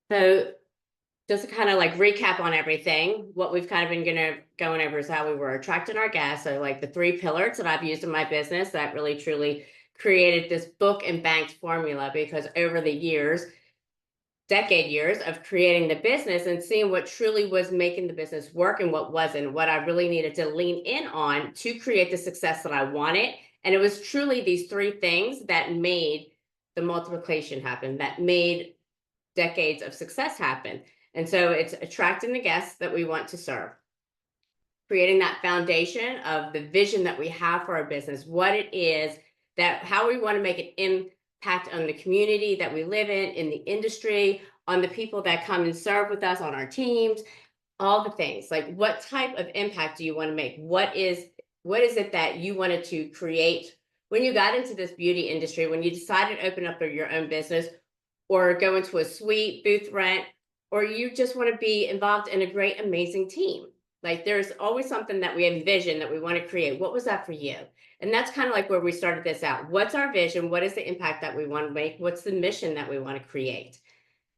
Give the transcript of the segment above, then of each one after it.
So just to kind of like recap on everything, what we've kind of been going over is how we were attracting our guests. So like the three pillars that I've used in my business that really truly created this book and banked formula because over the years, decade years of creating the business and seeing what truly was making the business work and what wasn't, what I really needed to lean in on to create the success that I wanted. And it was truly these three things that made the multiplication happen, that made decades of success happen. And so it's attracting the guests that we want to serve, creating that foundation of the vision that we have for our business, what it is that how we want to make an impact on the community that we live in the industry, on the people that come and serve with us on our teams, all the things. Like what type of impact do you want to make? What is it that you wanted to create when you got into this beauty industry, when you decided to open up your own business or go into a suite, booth rent, or you just want to be involved in a great, amazing team. Like there's always something that we envision that we want to create. What was that for you? And that's kind of like where we started this out. What's our vision? What is the impact that we want to make? What's the mission that we want to create?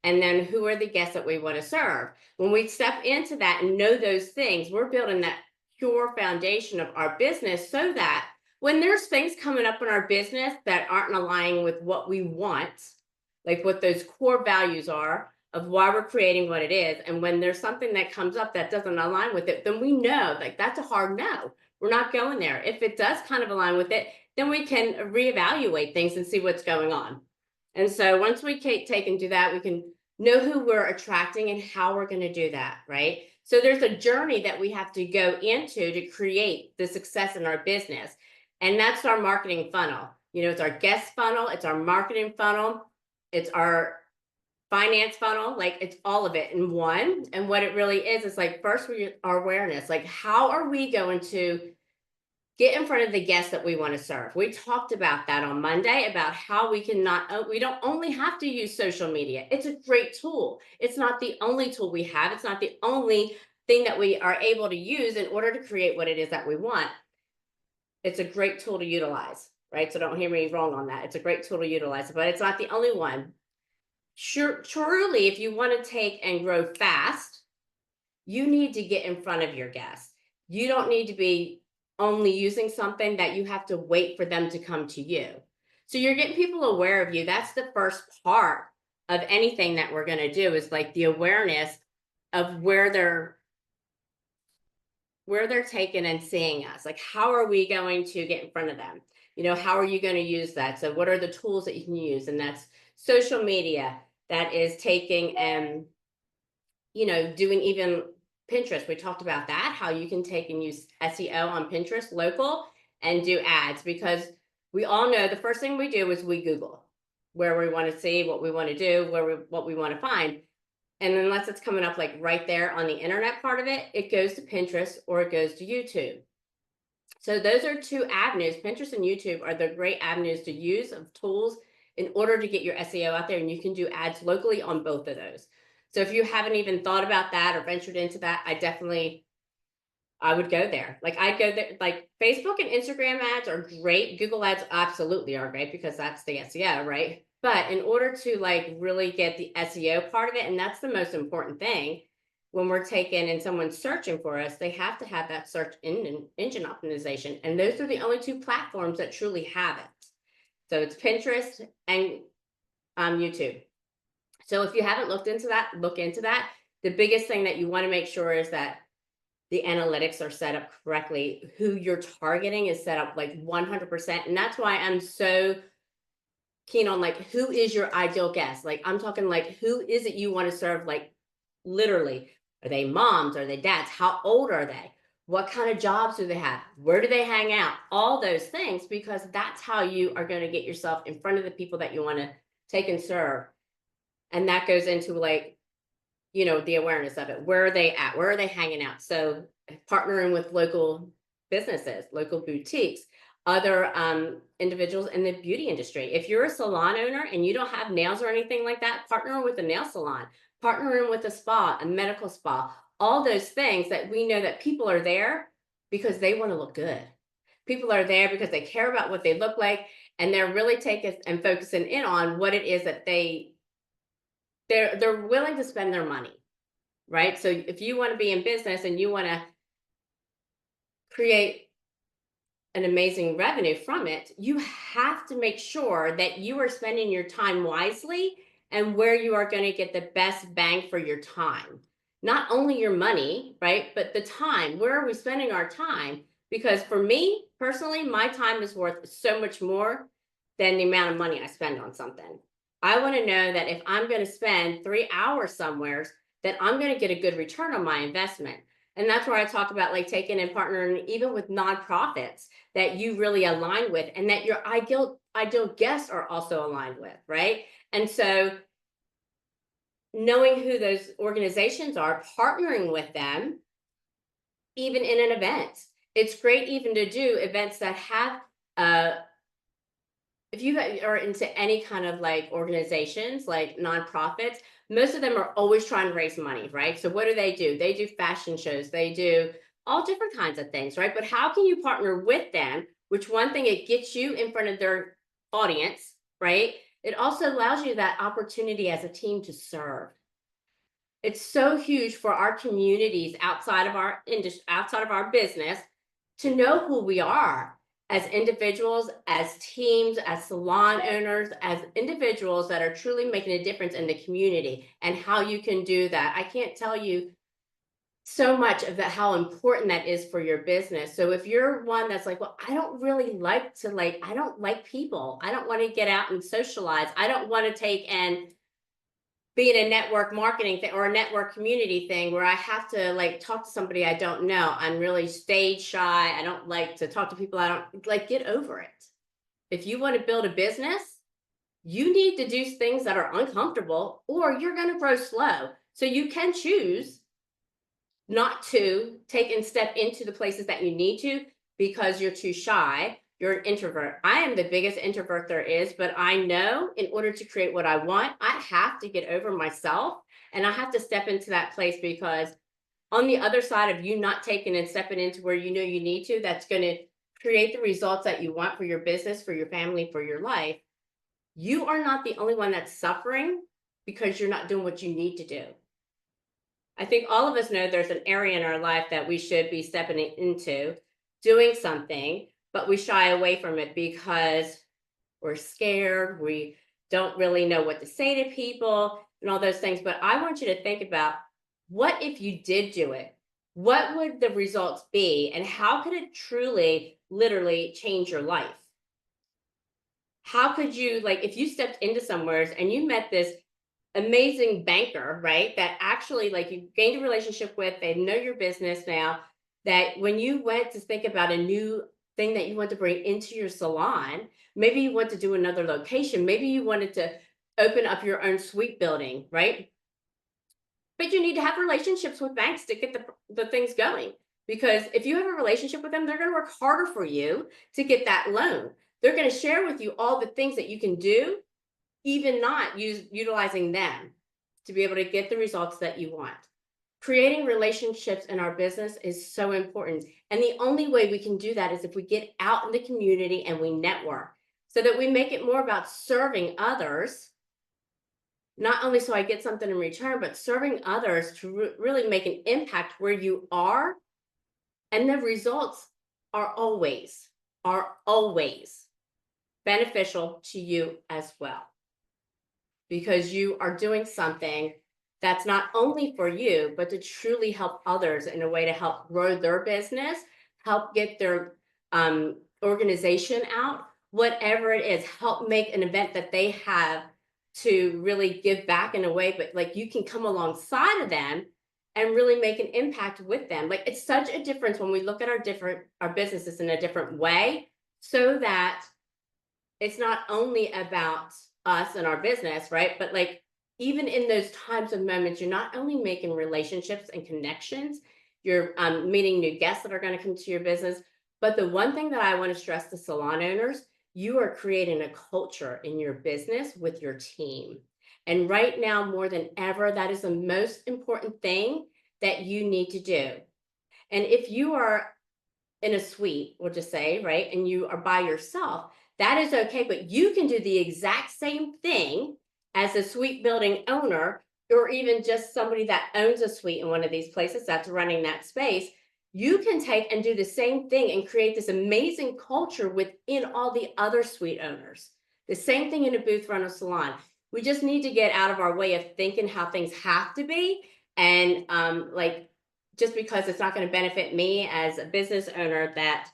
And then who are the guests that we want to serve? When we step into that and know those things, we're building that pure foundation of our business so that when there's things coming up in our business that aren't aligning with what we want, like what those core values are of why we're creating what it is. And when there's something that comes up that doesn't align with it, then we know like that's a hard no. We're not going there. If it does kind of align with it, then we can reevaluate things and see what's going on. And so once we take and do that, we can know who we're attracting and how we're going to do that, right? So there's a journey that we have to go into to create the success in our business. And that's our marketing funnel. You know, it's our guest funnel, it's our marketing funnel, it's our finance funnel, like it's all of it in one. And what it really is like first our awareness, like how are we going to get in front of the guests that we want to serve. We talked about that on Monday about how we don't only have to use social media. It's a great tool. It's not the only tool we have. It's not the only thing that we are able to use in order to create what it is that we want. It's a great tool to utilize, right? So don't hear me wrong on that. It's a great tool to utilize, but it's not the only one. Sure, truly, if you want to take and grow fast, you need to get in front of your guests. You don't need to be only using something that you have to wait for them to come to you. So you're getting people aware of you. That's the first part of anything that we're going to do is like the awareness of where they're taking and seeing us. Like how are we going to get in front of them? You know, how are you going to use that? So what are the tools that you can use? And that's social media that is taking and doing even Pinterest. We talked about that, how you can take and use SEO on Pinterest local and do ads because we all know the first thing we do is we Google where we want to see what we want to do, what we want to find. And unless it's coming up like right there on the internet part of it, it goes to Pinterest or it goes to YouTube. So those are two avenues. Pinterest and YouTube are the great avenues to use of tools in order to get your SEO out there, and you can do ads locally on both of those. So if you haven't even thought about that or ventured into that, I would go there. Like I'd go there, like Facebook and Instagram ads are great. Google ads absolutely are great because that's the SEO, right? But in order to like really get the SEO part of it, and that's the most important thing when we're taking and someone's searching for us, they have to have that search engine optimization. And those are the only two platforms that truly have it. So it's Pinterest and YouTube. So if you haven't looked into that, look into that. The biggest thing that you want to make sure is that the analytics are set up correctly. Who you're targeting is set up like 100%. And that's why I'm so keen on like, who is your ideal guest? Like I'm talking like, who is it you want to serve? Like literally, are they moms? Are they dads? How old are they? What kind of jobs do they have? Where do they hang out? All those things, because that's how you are going to get yourself in front of the people that you want to take and serve. And that goes into like, the awareness of it. Where are they at? Where are they hanging out? So partnering with local businesses, local boutiques, other individuals in the beauty industry. If you're a salon owner and you don't have nails or anything like that, partner with a nail salon, partnering with a spa, a medical spa, all those things that we know that people are there because they want to look good. People are there because they care about what they look like and they're really taking and focusing in on what it is that they they're willing to spend their money, right? So if you want to be in business and you want to create an amazing revenue from it, you have to make sure that you are spending your time wisely and where you are going to get the best bang for your time. Not only your money, right? But the time. Where are we spending our time? Because for me personally, my time is worth so much more than the amount of money I spend on something. I want to know that if I'm going to spend 3 hours somewhere, that I'm going to get a good return on my investment. And that's where I talk about like taking and partnering even with nonprofits that you really align with and that your ideal guests are also aligned with, right? And so knowing who those organizations are, partnering with them, even in an event. It's great even to do events that have if you are into any kind of like organizations, like nonprofits, most of them are always trying to raise money, right? So what do? They do fashion shows, they do all different kinds of things, right? But how can you partner with them? Which one thing, it gets you in front of their audience, right? It also allows you that opportunity as a team to serve. It's so huge for our communities outside of our industry, outside of our business, to know who we are as individuals, as teams, as salon owners, as individuals that are truly making a difference in the community, and how you can do that. I can't tell you so much of that, how important that is for your business. So if you're one that's like, well, I don't really like to like, I don't like people, I don't want to get out and socialize, I don't want to take and be in a network marketing thing or a network community thing where I have to like talk to somebody I don't know. I'm really stage shy. I don't like to talk to people I don't like. Get over it. If you want to build a business, you need to do things that are uncomfortable or you're going to grow slow. So you can choose not to take and step into the places that you need to because you're too shy. You're an introvert. I am the biggest introvert there is, but I know in order to create what I want, I have to get over myself and I have to step into that place, because on the other side of you not taking and stepping into where you know you need to, that's going to create the results that you want for your business, for your family, for your life. You are not the only one that's suffering because you're not doing what you need to do. I think all of us know there's an area in our life that we should be stepping into, doing something, but we shy away from it because we're scared. We don't really know what to say to people and all those things. But I want you to think about, what if you did do it? What would the results be? And how could it truly, literally change your life? How could you, like, if you stepped into somewhere and you met this amazing banker, right? That actually, like, you gained a relationship with, they know your business now, that when you went to think about a new thing that you want to bring into your salon, maybe you want to do another location, maybe you wanted to open up your own suite building, right? But you need to have relationships with banks to get the things going. Because if you have a relationship with them, they're going to work harder for you to get that loan. They're going to share with you all the things that you can do, even not utilizing them to be able to get the results that you want. Creating relationships in our business is so important. And the only way we can do that is if we get out in the community and we network, so that we make it more about serving others, not only so I get something in return, but serving others to really make an impact where you are. And the results are always beneficial to you as well, because you are doing something that's not only for you, but to truly help others in a way to help grow their business, help get their organization out, whatever it is, help make an event that they have to really give back in a way, but like you can come alongside of them and really make an impact with them. Like, it's such a difference when we look at our businesses in a different way, so that it's not only about us and our business, right? But like, even in those times of moments, you're not only making relationships and connections, you're meeting new guests that are going to come to your business. But the one thing that I want to stress to salon owners, you are creating a culture in your business with your team. And right now, more than ever, that is the most important thing that you need to do. And if you are in a suite, we'll just say, right, and you are by yourself, that is okay. But you can do the exact same thing as a suite building owner, or even just somebody that owns a suite in one of these places that's running that space, you can take and do the same thing and create this amazing culture within all the other suite owners. The same thing in a booth rental salon. We just need to get out of our way of thinking how things have to be. And like, just because it's not going to benefit me as a business owner, that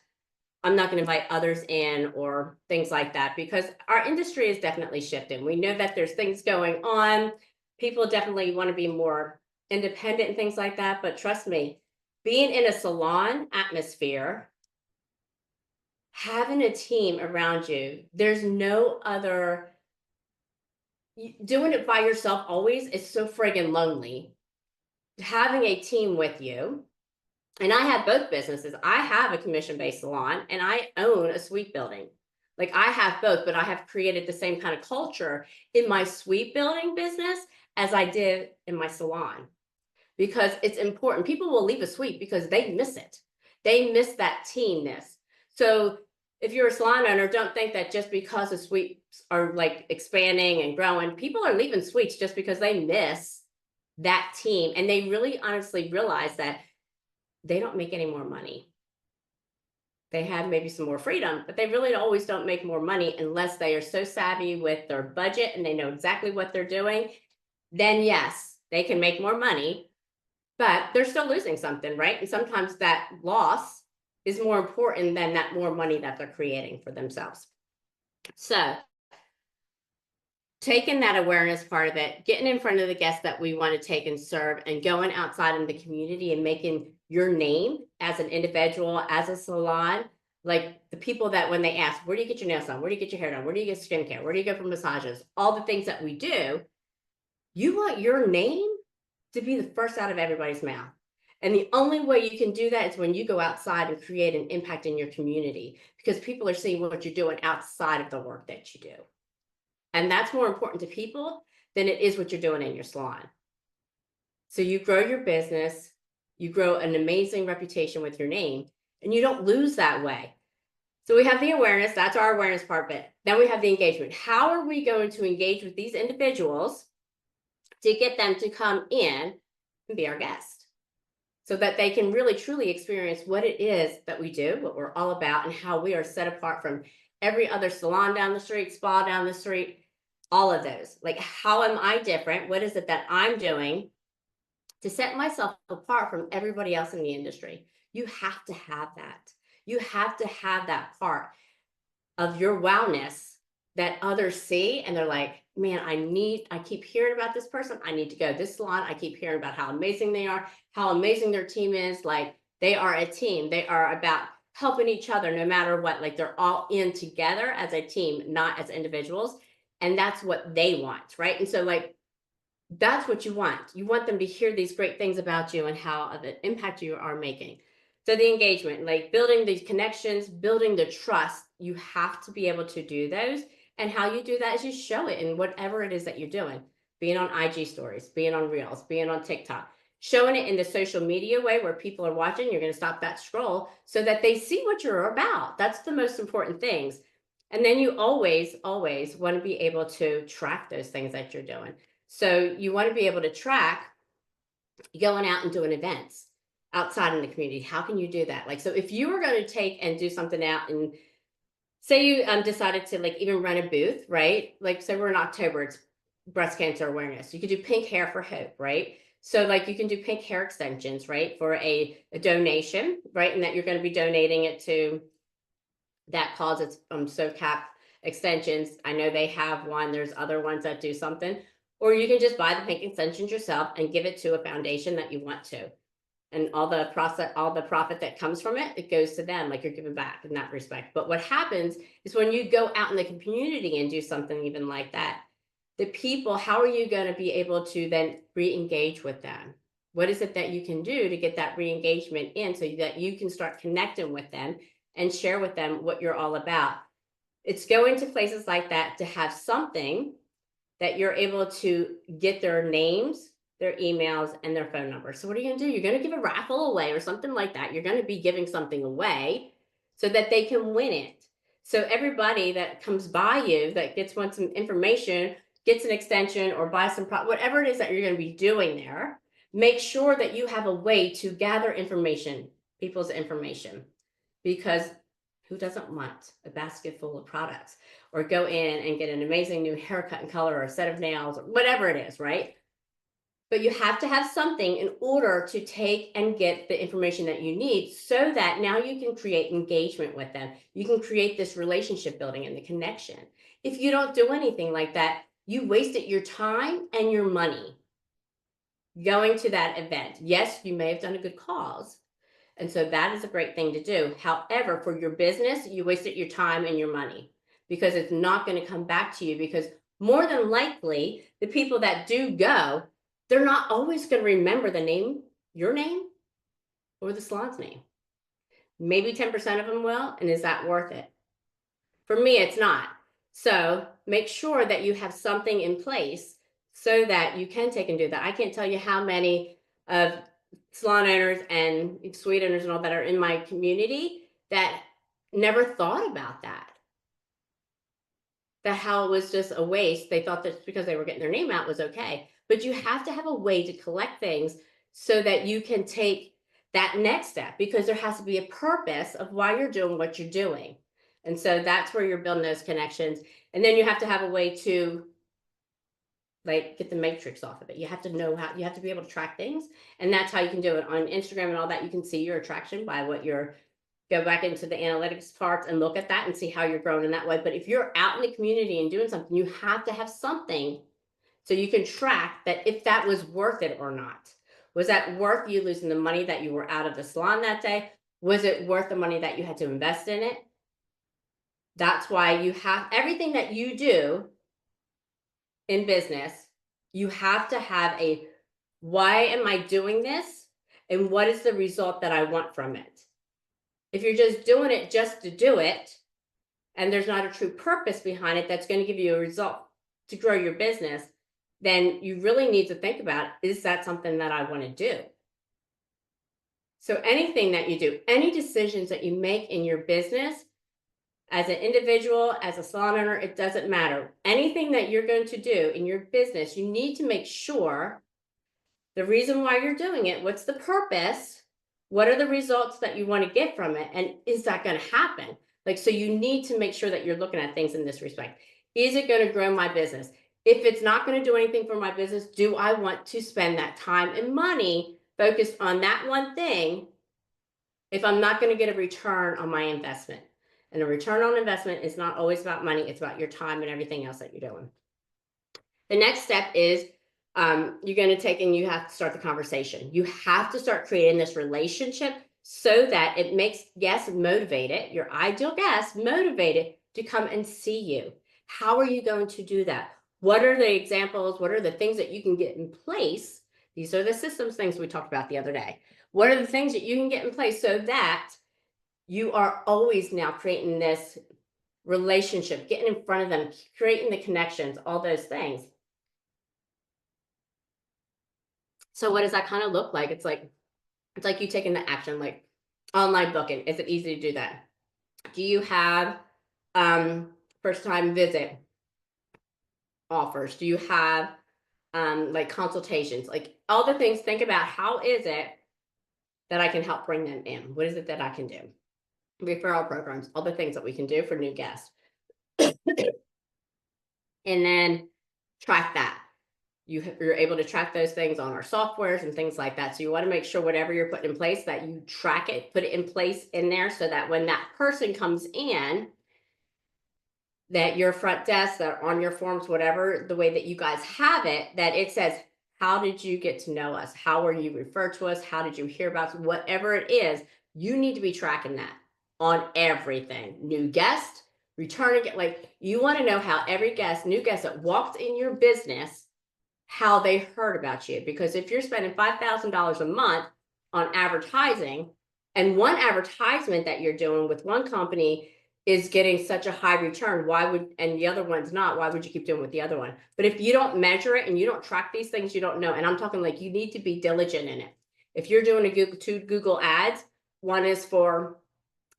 I'm not going to invite others in or things like that, because our industry is definitely shifting. We know that there's things going on. People definitely want to be more independent and things like that. But trust me, being in a salon atmosphere, having a team around you, there's no other, doing it by yourself always is so friggin' lonely. Having a team with you, and I have both businesses. I have a commission-based salon and I own a suite building. Like, I have both, but I have created the same kind of culture in my suite building business as I did in my salon, because it's important. People will leave a suite because they miss it. They miss that teamness. So if you're a salon owner, don't think that just because the suites are like expanding and growing, people are leaving suites just because they miss that team. And they really honestly realize that they don't make any more money. They have maybe some more freedom, but they really always don't make more money unless they are so savvy with their budget and they know exactly what they're doing. Then yes, they can make more money, but they're still losing something, right? And sometimes that loss is more important than that more money that they're creating for themselves. So taking that awareness part of it, getting in front of the guests that we want to take and serve, and going outside in the community and making your name as an individual, as a salon, like the people that when they ask, where do you get your nails done? Where do you get your hair done? Where do you get skincare? Where do you go for massages? All the things that we do, you want your name to be the first out of everybody's mouth. And the only way you can do that is when you go outside and create an impact in your community, because people are seeing what you're doing outside of the work that you do. And that's more important to people than it is what you're doing in your salon. So you grow your business, you grow an amazing reputation with your name, and you don't lose that way. So we have the awareness, that's our awareness part of it. Then we have the engagement. How are we going to engage with these individuals to get them to come in and be our guest, so that they can really truly experience what it is that we do, what we're all about, and how we are set apart from every other salon down the street, spa down the street, all of those. Like, how am I different? What is it that I'm doing to set myself apart from everybody else in the industry? You have to have that. You have to have that part of your wowness that others see and they're like, man, I keep hearing about this person. I need to go. This salon, I keep hearing about how amazing they are, how amazing their team is. Like, they are a team. They are about helping each other no matter what. Like, they're all in together as a team, not as individuals. And that's what they want, right? And so, like, that's what you want. You want them to hear these great things about you and how of an impact you are making. So the engagement, like building these connections, building the trust, you have to be able to do those. And how you do that is you show it in whatever it is that you're doing, being on IG stories, being on Reels, being on TikTok, showing it in the social media way where people are watching. You're going to stop that scroll so that they see what you're about. That's the most important things. And then you always, always want to be able to track those things that you're doing. So you want to be able to track going out and doing events outside in the community. How can you do that? Like, so if you were going to take and do something out, and say you decided to like even run a booth, right? Like, say we're in October, it's breast cancer awareness. You could do pink hair for hope, right? So like you can do pink hair extensions, right? For a donation, right? And that you're going to be donating it to that cause. It's SoCap extensions. I know they have one. There's other ones that do something. Or you can just buy the pink extensions yourself and give it to a foundation that you want to. And all the profit that comes from it, it goes to them, like you're giving back in that respect. But what happens is when you go out in the community and do something even like that, the people, how are you going to be able to then re-engage with them? What is it that you can do to get that re-engagement in so that you can start connecting with them and share with them what you're all about? It's going to places like that to have something that you're able to get their names, their emails, and their phone numbers. So what are you going to do? You're going to give a raffle away or something like that. You're going to be giving something away so that they can win it. So everybody that comes by you that wants some information, gets an extension or buys some whatever it is that you're going to be doing there, make sure that you have a way to gather information, people's information, because who doesn't want a basket full of products, or go in and get an amazing new haircut and color or a set of nails or whatever it is, right? But you have to have something in order to take and get the information that you need, so that now you can create engagement with them. You can create this relationship building and the connection. If you don't do anything like that, you wasted your time and your money going to that event. Yes, you may have done a good cause, and so that is a great thing to do. However, for your business, you wasted your time and your money, because it's not going to come back to you, because more than likely, the people that do go, they're not always going to remember the name, your name, or the salon's name. Maybe 10% of them will, and is that worth it? For me, it's not. So make sure that you have something in place so that you can take and do that. I can't tell you how many of salon owners and suite owners and all that are in my community that never thought about that. That how it was just a waste. They thought that because they were getting their name out was okay. But you have to have a way to collect things so that you can take that next step, because there has to be a purpose of why you're doing what you're doing. And so that's where you're building those connections. And then you have to have a way to like get the matrix off of it. You have to know how, you have to be able to track things. And that's how you can do it on Instagram and all that. You can see your attraction by what you're, go back into the analytics parts and look at that and see how you're growing in that way. But if you're out in the community and doing something, you have to have something so you can track that if that was worth it or not. Was that worth you losing the money that you were out of the salon that day? Was it worth the money that you had to invest in it? That's why you have everything that you do in business, you have to have a why am I doing this? And what is the result that I want from it? If you're just doing it just to do it, and there's not a true purpose behind it that's going to give you a result to grow your business, then you really need to think about, is that something that I want to do? So anything that you do, any decisions that you make in your business, as an individual, as a salon owner, it doesn't matter. Anything that you're going to do in your business, you need to make sure the reason why you're doing it, what's the purpose, what are the results that you want to get from it, and is that going to happen? Like, so you need to make sure that you're looking at things in this respect. Is it going to grow my business? If it's not going to do anything for my business, do I want to spend that time and money focused on that one thing if I'm not going to get a return on my investment? And a return on investment is not always about money. It's about your time and everything else that you're doing. The next step is you're going to take and you have to start the conversation. You have to start creating this relationship so that it makes guests motivated, your ideal guests motivated to come and see you. How are you going to do that? What are the examples? What are the things that you can get in place? These are the systems things we talked about the other day. What are the things that you can get in place so that you are always now creating this relationship, getting in front of them, creating the connections, all those things. So what does that kind of look like? It's like you taking the action, like online booking. Is it easy to do that? Do you have first time visit offers? Do you have like consultations? Like all the things, think about how is it that I can help bring them in? What is it that I can do? Referral programs, all the things that we can do for new guests. And then track that. You're able to track those things on our softwares and things like that. So you want to make sure whatever you're putting in place that you track it, put it in place in there so that when that person comes in, that your front desk, that on your forms, whatever the way that you guys have it, that it says, how did you get to know us? How were you referred to us? How did you hear about us? Whatever it is, you need to be tracking that on everything. New guest, returning it. Like you want to know how every guest, new guest that walked in your business, how they heard about you. Because if you're spending $5,000 a month on advertising, and one advertisement that you're doing with one company is getting such a high return, why would, and the other one's not, why would you keep doing with the other one? But if you don't measure it and you don't track these things, you don't know. And I'm talking like you need to be diligent in it. If you're doing two Google ads, one is for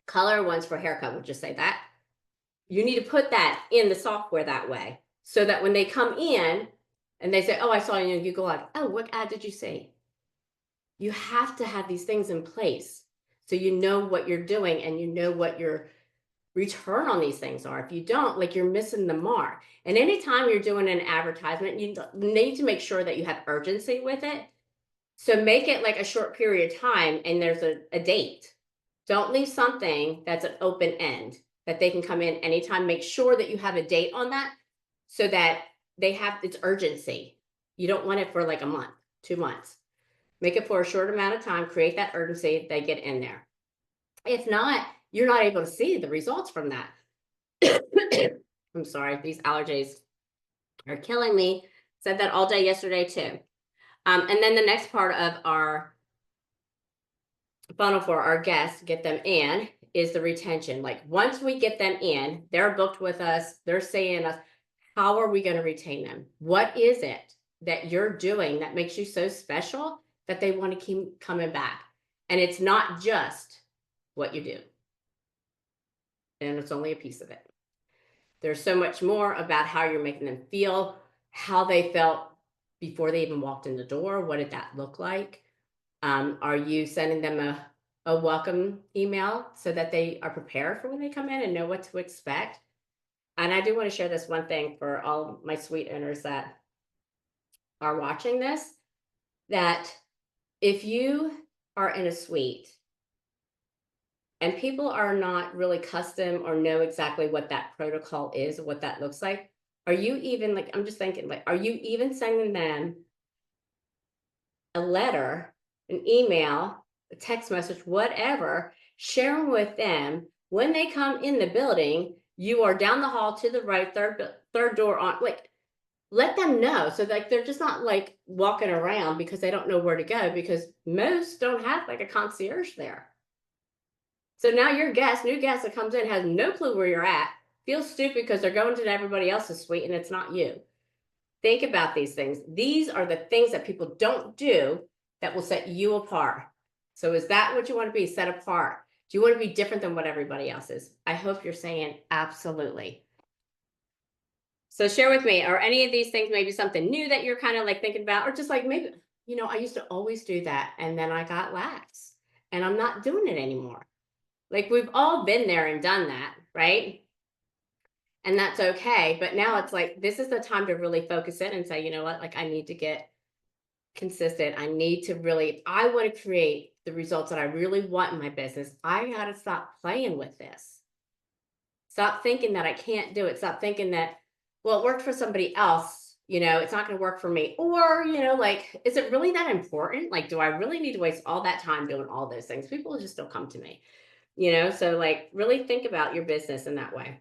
color, one's for haircut, we'll just say that. You need to put that in the software that way, so that when they come in and they say, "Oh, I saw you on Google Ad." "Oh, what ad did you see?" You have to have these things in place so you know what you're doing and you know what your return on these things are. If you don't, like, you're missing the mark. And anytime you're doing an advertisement, you need to make sure that you have urgency with it. So make it like a short period of time and there's a date. Don't leave something that's an open end that they can come in anytime. Make sure that you have a date on that so that they have its urgency. You don't want it for like a month, 2 months. Make it for a short amount of time, create that urgency, they get in there. If not, you're not able to see the results from that. I'm sorry, these allergies are killing me. Said that all day yesterday too. And then the next part of our funnel for our guests, get them in, is the retention. Like once we get them in, they're booked with us, they're seeing us. How are we going to retain them? What is it that you're doing that makes you so special that they want to keep coming back? And it's not just what you do, and it's only a piece of it. There's so much more about how you're making them feel, how they felt before they even walked in the door. What did that look like? Are you sending them a welcome email so that they are prepared for when they come in and know what to expect? And I do want to share this one thing for all my suite owners that are watching this, that if you are in a suite and people are not really custom or know exactly what that protocol is, what that looks like, are you even like, I'm just thinking, like, are you even sending them a letter, an email, a text message, whatever, sharing with them when they come in the building, you are down the hall to the right, third door on, like, let them know so like they're just not like walking around because they don't know where to go, because most don't have like a concierge there. So now your guest, new guest that comes in, has no clue where you're at, feels stupid because they're going to everybody else's suite and it's not you. Think about these things. These are the things that people don't do that will set you apart. So is that what you want to be, set apart? Do you want to be different than what everybody else is? I hope you're saying absolutely. So share with me, are any of these things maybe something new that you're kind of like thinking about, or just like maybe, I used to always do that and then I got lax and I'm not doing it anymore. Like we've all been there and done that, right? And that's okay. But now it's like, this is the time to really focus in and say, you know what, like I need to get consistent. I need to really, if I want to create the results that I really want in my business, I got to stop playing with this. Stop thinking that I can't do it. Stop thinking that, well, it worked for somebody else, it's not going to work for me. Or, like, is it really that important? Like, do I really need to waste all that time doing all those things? People just don't come to me, So, like, really think about your business in that way.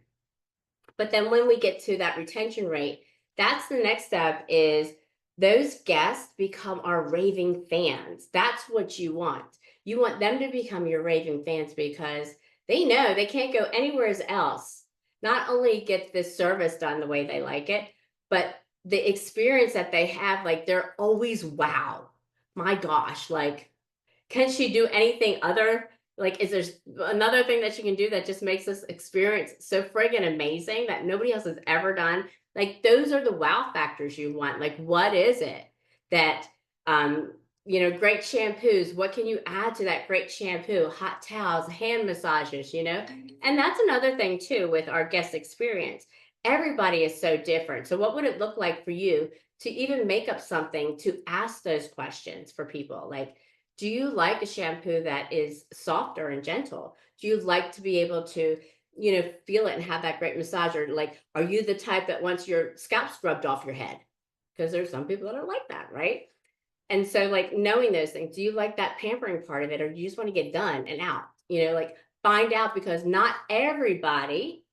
But then when we get to that retention rate, that's the next step, is those guests become our raving fans. That's what you want. You want them to become your raving fans because they know they can't go anywhere else. Not only get this service done the way they like it, but the experience that they have, like they're always, wow, my gosh, like, can she do anything other? Like, is there another thing that she can do that just makes this experience so friggin' amazing that nobody else has ever done? Like, those are the wow factors you want. Like, what is it that, great shampoos, what can you add to that great shampoo? Hot towels, hand massages, And that's another thing too with our guest experience. Everybody is so different. So what would it look like for you to even make up something to ask those questions for people? Like, do you like a shampoo that is softer and gentle? Do you like to be able to, feel it and have that great massage? Or like, are you the type that wants your scalp scrubbed off your head? Because there's some people that are like that, right? And so, like, knowing those things, do you like that pampering part of it, or do you just want to get done and out? Like, find out, because not everybody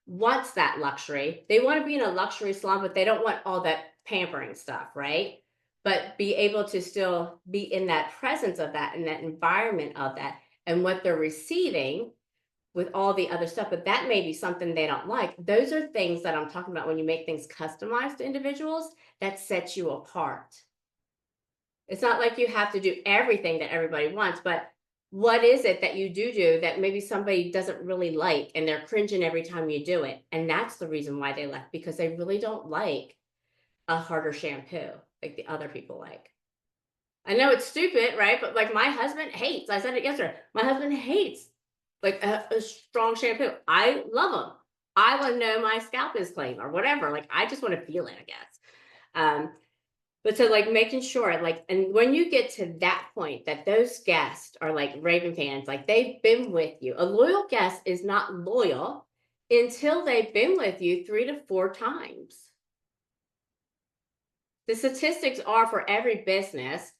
wants that luxury. They want to be in a luxury salon, but they don't want all that pampering stuff, right? But be able to still be in that presence of that, in that environment of that, and what they're receiving with all the other stuff. But that may be something they don't like. Those are things that I'm talking about when you make things customized to individuals that sets you apart. It's not like you have to do everything that everybody wants, but What is it that you do that maybe somebody doesn't really like and they're cringing every time you do it? And that's the reason why they left, because they really don't like a harder shampoo like the other people like. I know it's stupid, right? But like my husband hates, I said it yesterday, my husband hates like a strong shampoo. I love them. I want to know my scalp is clean or whatever. Like I just want to feel it, I guess. Um, but so like making sure, like, and when you get to that point that those guests are like raving fans, like they've been with you. A loyal guest is not loyal until they've been with you 3 to 4 times. The statistics are for every business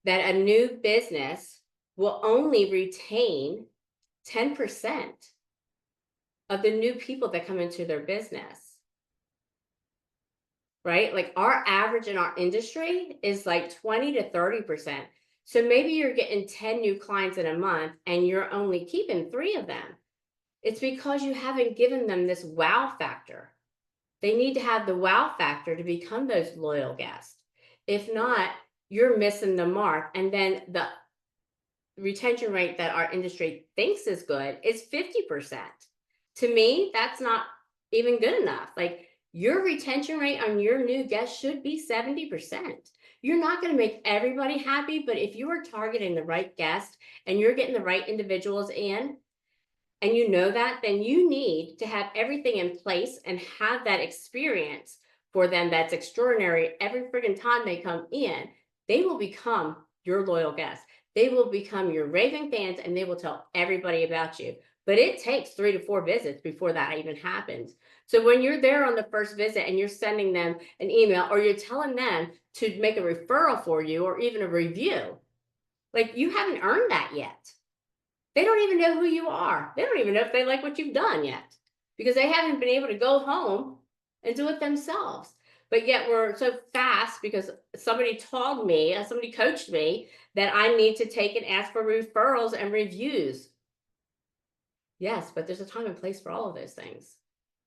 that a new business will only retain 10% of the new people that come into their business, right? Like our average in our industry is like 20 to 30%. So maybe you're getting 10 new clients in a month and you're only keeping 3 of them. It's because you haven't given them this wow factor. They need to have the wow factor to become those loyal guests. If not, you're missing the mark. And then the retention rate that our industry thinks is good is 50%. To me, that's not even good enough. Like your retention rate on your new guest should be 70%. You're not going to make everybody happy, but if you are targeting the right guest and you're getting the right individuals in, and you know that, then you need to have everything in place and have that experience for them that's extraordinary every friggin' time they come in. They will become your loyal guests. They will become your raving fans and they will tell everybody about you. But it takes 3 to 4 visits before that even happens. So when you're there on the first visit and you're sending them an email or you're telling them to make a referral for you or even a review, like you haven't earned that yet. They don't even know who you are. They don't even know if they like what you've done yet because they haven't been able to go home and do it themselves. But yet we're so fast because somebody told me, somebody coached me that I need to take and ask for referrals and reviews. Yes, but there's a time and place for all of those things.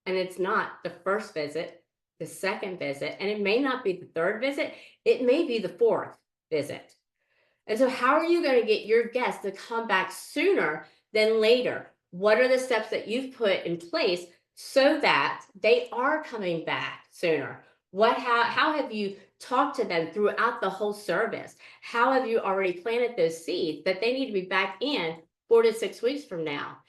And it's not the first visit, the second visit, and it may not be the third visit, it may be the fourth visit. And so, how are you going to get your guests to come back sooner than later? What are the steps that you've put in place so that they are coming back sooner? How have you talked to them throughout the whole service? How have you already planted those seeds that they need to be back in 4 to 6 weeks from now?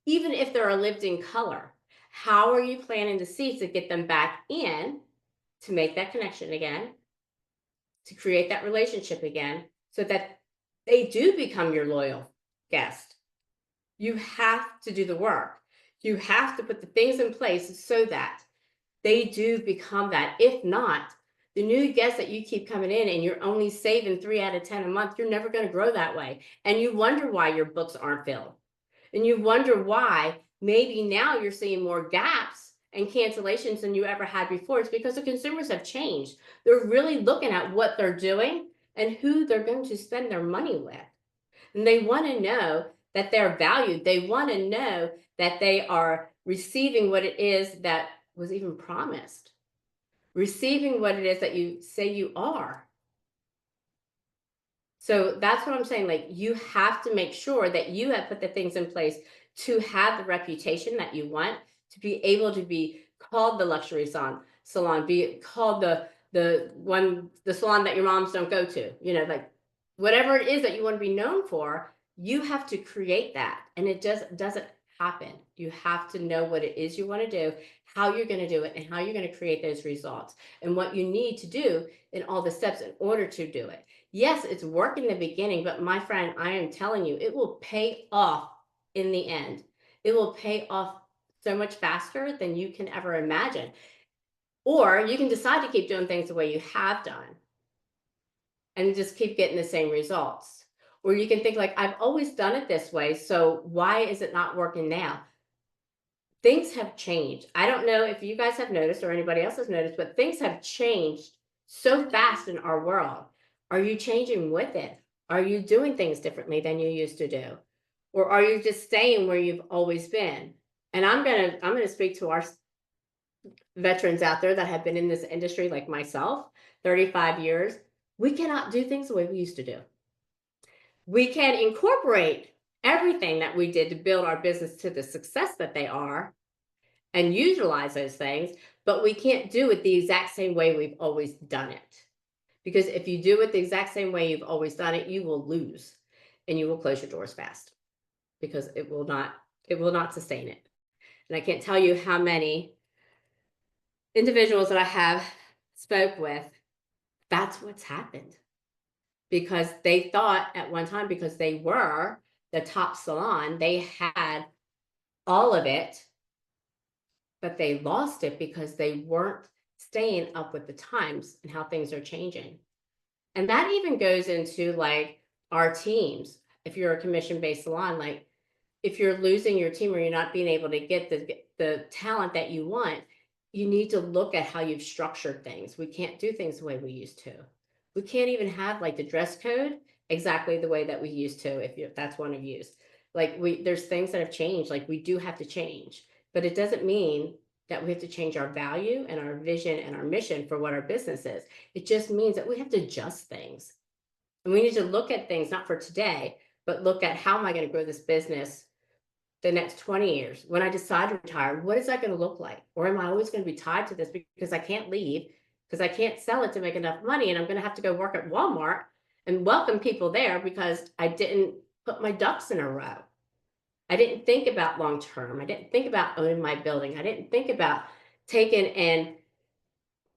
Even if they're a lived in color, how are you planting the seeds to get them back in to make that connection again, to create that relationship again, so that they do become your loyal guest? You have to do the work. You have to put the things in place so that they do become that. If not, the new guests that you keep coming in and you're only saving 3 out of 10 a month, you're never going to grow that way. And you wonder why your books aren't filled. And you wonder why maybe now you're seeing more gaps and cancellations than you ever had before. It's because the consumers have changed. They're really looking at what they're doing and who they're going to spend their money with. And they want to know that they're valued. They want to know that they are receiving what it is that was even promised, receiving what it is that you say you are. So that's what I'm saying. Like, you have to make sure that you have put the things in place to have the reputation that you want, to be able to be called the luxury salon, be called the salon that your moms don't go to, like whatever it is that you want to be known for, you have to create that. And it just doesn't happen. You have to know what it is you want to do, how you're going to do it, and how you're going to create those results, and what you need to do in all the steps in order to do it. Yes, it's work in the beginning, but my friend, I am telling you, it will pay off in the end. It will pay off so much faster than you can ever imagine. Or you can decide to keep doing things the way you have done and just keep getting the same results. Or you can think like, I've always done it this way, so why is it not working now? Things have changed. I don't know if you guys have noticed or anybody else has noticed, but things have changed so fast in our world. Are you changing with it? Are you doing things differently than you used to do? Or are you just staying where you've always been? And I'm gonna speak to our veterans out there that have been in this industry like myself, 35 years. We cannot do things the way we used to do. We can incorporate everything that we did to build our business to the success that they are and utilize those things, but we can't do it the exact same way we've always done it. Because if you do it the exact same way you've always done it, you will lose and you will close your doors fast because it will not sustain it. And I can't tell you how many individuals that I have spoke with, that's what's happened. Because they thought at one time, because they were the top salon, they had all of it, but they lost it because they weren't staying up with the times and how things are changing. And that even goes into like our teams. If you're a commission-based salon, like if you're losing your team or you're not being able to get the talent that you want, you need to look at how you've structured things. We can't do things the way we used to. We can't even have like the dress code exactly the way that we used to, if that's one of you. Like there's things that have changed, like we do have to change, but it doesn't mean that we have to change our value and our vision and our mission for what our business is. It just means that we have to adjust things. And we need to look at things not for today, but look at how am I going to grow this business the next 20 years? When I decide to retire, what is that going to look like? Or am I always going to be tied to this because I can't leave, because I can't sell it to make enough money, and I'm going to have to go work at Walmart and welcome people there because I didn't put my ducks in a row. I didn't think about long term. I didn't think about owning my building. I didn't think about taking and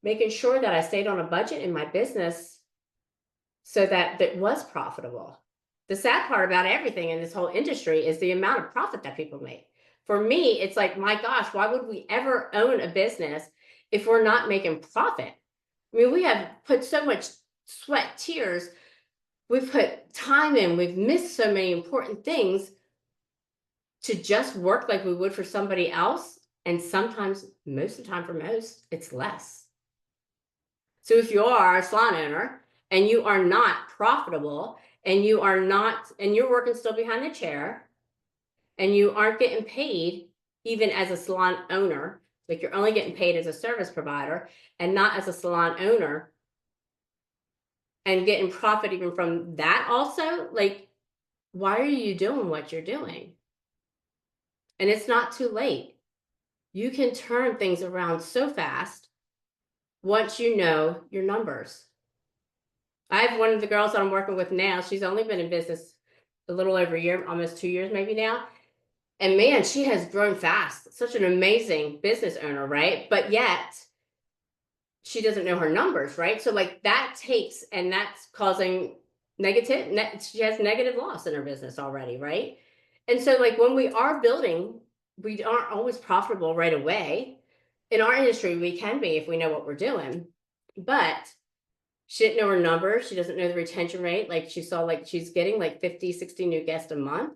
making sure that I stayed on a budget in my business so that it was profitable. The sad part about everything in this whole industry is the amount of profit that people make. For me, it's like, my gosh, why would we ever own a business if we're not making profit? I mean, we have put so much sweat, tears, we've put time in, we've missed so many important things to just work like we would for somebody else. And sometimes, most of the time for most, it's less. So if you are a salon owner and you are not profitable and you are not, and you're working still behind the chair and you aren't getting paid even as a salon owner, like you're only getting paid as a service provider and not as a salon owner, and getting profit even from that also, like, why are you doing what you're doing? And it's not too late. You can turn things around so fast once you know your numbers. I have one of the girls that I'm working with now. She's only been in business a little over a year, almost 2 years maybe now. And man, she has grown fast. Such an amazing business owner, right? But yet she doesn't know her numbers, right? So like that takes, and that's causing she has negative loss in her business already, right? And so like when we are building, we aren't always profitable right away. In our industry, we can be if we know what we're doing, but she didn't know her numbers. She doesn't know the retention rate. Like she saw, like she's getting like 50, 60 new guests a month,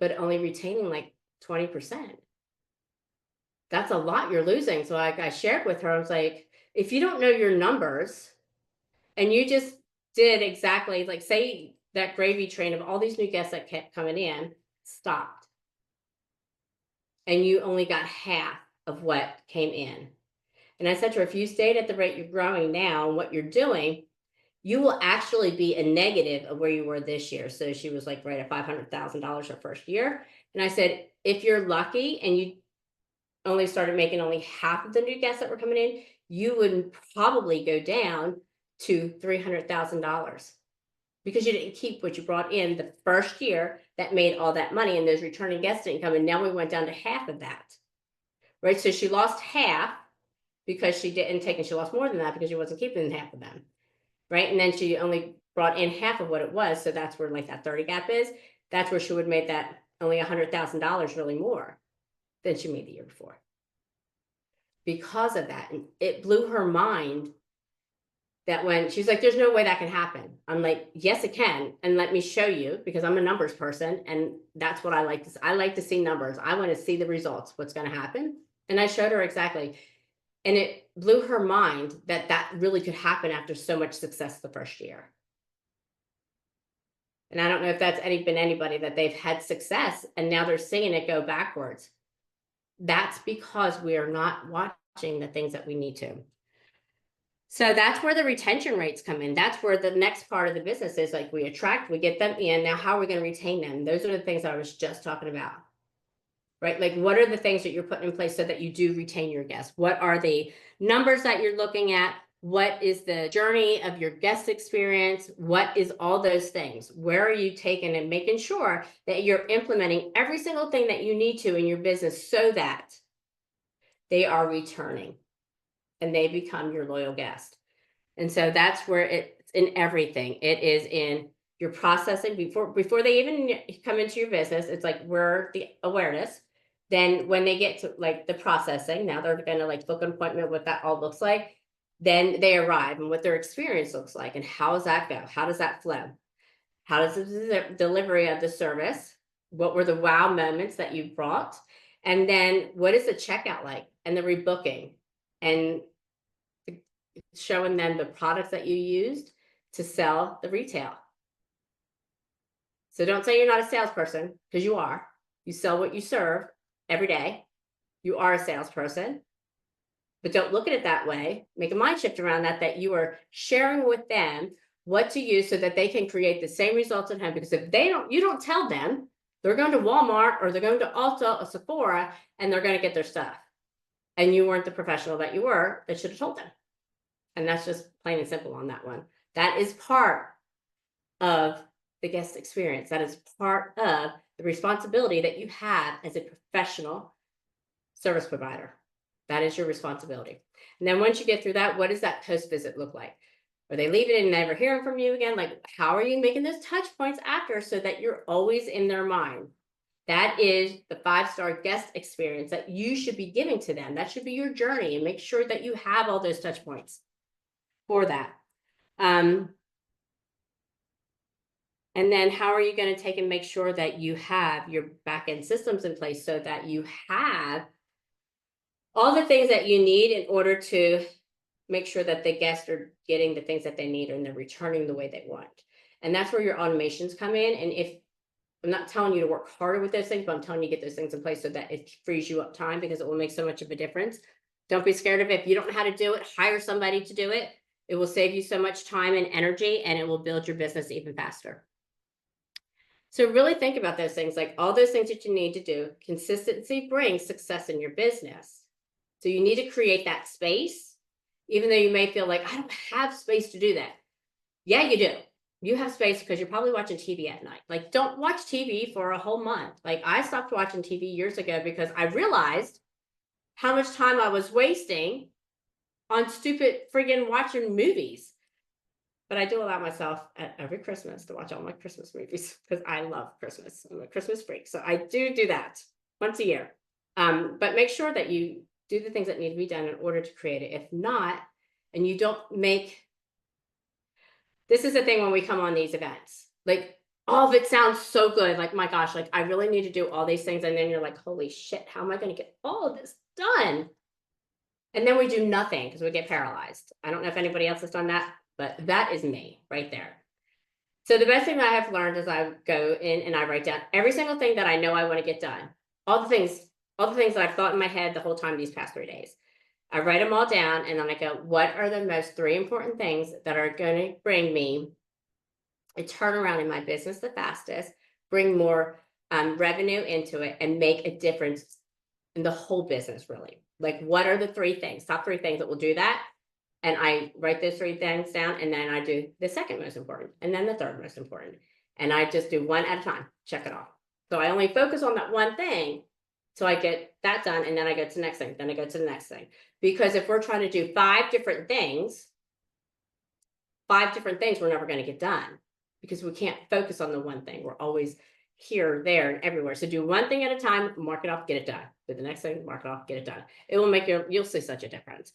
but only retaining like 20%. That's a lot you're losing. So I shared with her, I was like, if you don't know your numbers and you just did exactly like, say that gravy train of all these new guests that kept coming in stopped, and you only got half of what came in. And I said to her, if you stayed at the rate you're growing now and what you're doing, you will actually be a negative of where you were this year. So she was like right at $500,000 her first year. And I said, if you're lucky and you only started making only half of the new guests that were coming in, you would probably go down to $300,000 because you didn't keep what you brought in the first year that made all that money, and those returning guests didn't come in. Now we went down to half of that, right? So she lost half because she didn't take, and she lost more than that because she wasn't keeping half of them, right? And then she only brought in half of what it was. So that's where like that 30 gap is. That's where she would make that only $100,000 really more than she made the year before. Because of that, and it blew her mind that when she's like, there's no way that can happen. I'm like, yes, it can. And let me show you, because I'm a numbers person. And that's what I like to see. I like to see numbers. I want to see the results, what's going to happen. And I showed her exactly. And it blew her mind that that really could happen after so much success the first year. And I don't know if that's been anybody that they've had success and now they're seeing it go backwards. That's because we are not watching the things that we need to. So that's where the retention rates come in. That's where the next part of the business is, like, we attract, we get them in. Now, how are we going to retain them? Those are the things I was just talking about, right? Like, what are the things that you're putting in place so that you do retain your guests? What are the numbers that you're looking at? What is the journey of your guest experience? What is all those things? Where are you taking and making sure that you're implementing every single thing that you need to in your business so that they are returning and they become your loyal guest? And so that's where it's in everything. It is in your processing before they even come into your business. It's like we're the awareness. Then when they get to like the processing, now they're gonna like book an appointment, what that all looks like. Then they arrive and what their experience looks like and how does that go? How does that flow? How does the delivery of the service? What were the wow moments that you brought? And then what is the checkout like and the rebooking? And showing them the products that you used to sell the retail. So don't say you're not a salesperson, because you are. You sell what you serve every day. You are a salesperson, but don't look at it that way. Make a mind shift around that you are sharing with them what to use so that they can create the same results at home. Because if you don't tell them, they're going to Walmart or they're going to Ulta or Sephora and they're going to get their stuff. And you weren't the professional that you were that should have told them. And that's just plain and simple on that one. That is part of the guest experience. That is part of the responsibility that you have as a professional service provider. That is your responsibility. And then once you get through that, what does that post visit look like? Are they leaving and never hearing from you again? Like, how are you making those touch points after so that you're always in their mind? That is the 5-star guest experience that you should be giving to them. That should be your journey, and make sure that you have all those touch points for that. And then how are you going to take and make sure that you have your back end systems in place so that you have all the things that you need in order to make sure that the guests are getting the things that they need and they're returning the way they want. And that's where your automations come in. And if I'm not telling you to work harder with those things, but I'm telling you to get those things in place so that it frees you up time, because it will make so much of a difference. Don't be scared of it. If you don't know how to do it, hire somebody to do it. It will save you so much time and energy, and it will build your business even faster. So really think about those things, like all those things that you need to do. Consistency brings success in your business. So you need to create that space, even though you may feel like, I don't have space to do that. Yeah, you do. You have space because you're probably watching TV at night. Like, don't watch TV for a whole month. Like, I stopped watching TV years ago because I realized how much time I was wasting on stupid friggin' watching movies. But I do allow myself at every Christmas to watch all my Christmas movies because I love Christmas. I'm a Christmas freak. So I do that once a year. But make sure that you do the things that need to be done in order to create it. If not, and you don't make, this is the thing when we come on these events, like all of it sounds so good. Like, my gosh, like I really need to do all these things. And then you're like, holy shit, how am I going to get all of this done? And then we do nothing because we get paralyzed. I don't know if anybody else has done that, but that is me right there. So the best thing that I have learned is I go in and I write down every single thing that I know I want to get done. All the things that I've thought in my head the whole time these past 3 days. I write them all down and then I go, what are the most 3 important things that are going to bring me a turnaround in my business the fastest, bring more revenue into it, and make a difference in the whole business, really? Like, what are the 3 things, top 3 things that will do that? And I write those 3 things down, and then I do the second most important, and then the third most important. And I just do one at a time, check it off. So I only focus on that one thing. So I get that done, and then I go to the next thing, then I go to the next thing. Because if we're trying to do 5 different things, we're never going to get done because we can't focus on the one thing. We're always here, there, and everywhere. So do one thing at a time, mark it off, get it done. Do the next thing, mark it off, get it done. It will make you'll see such a difference.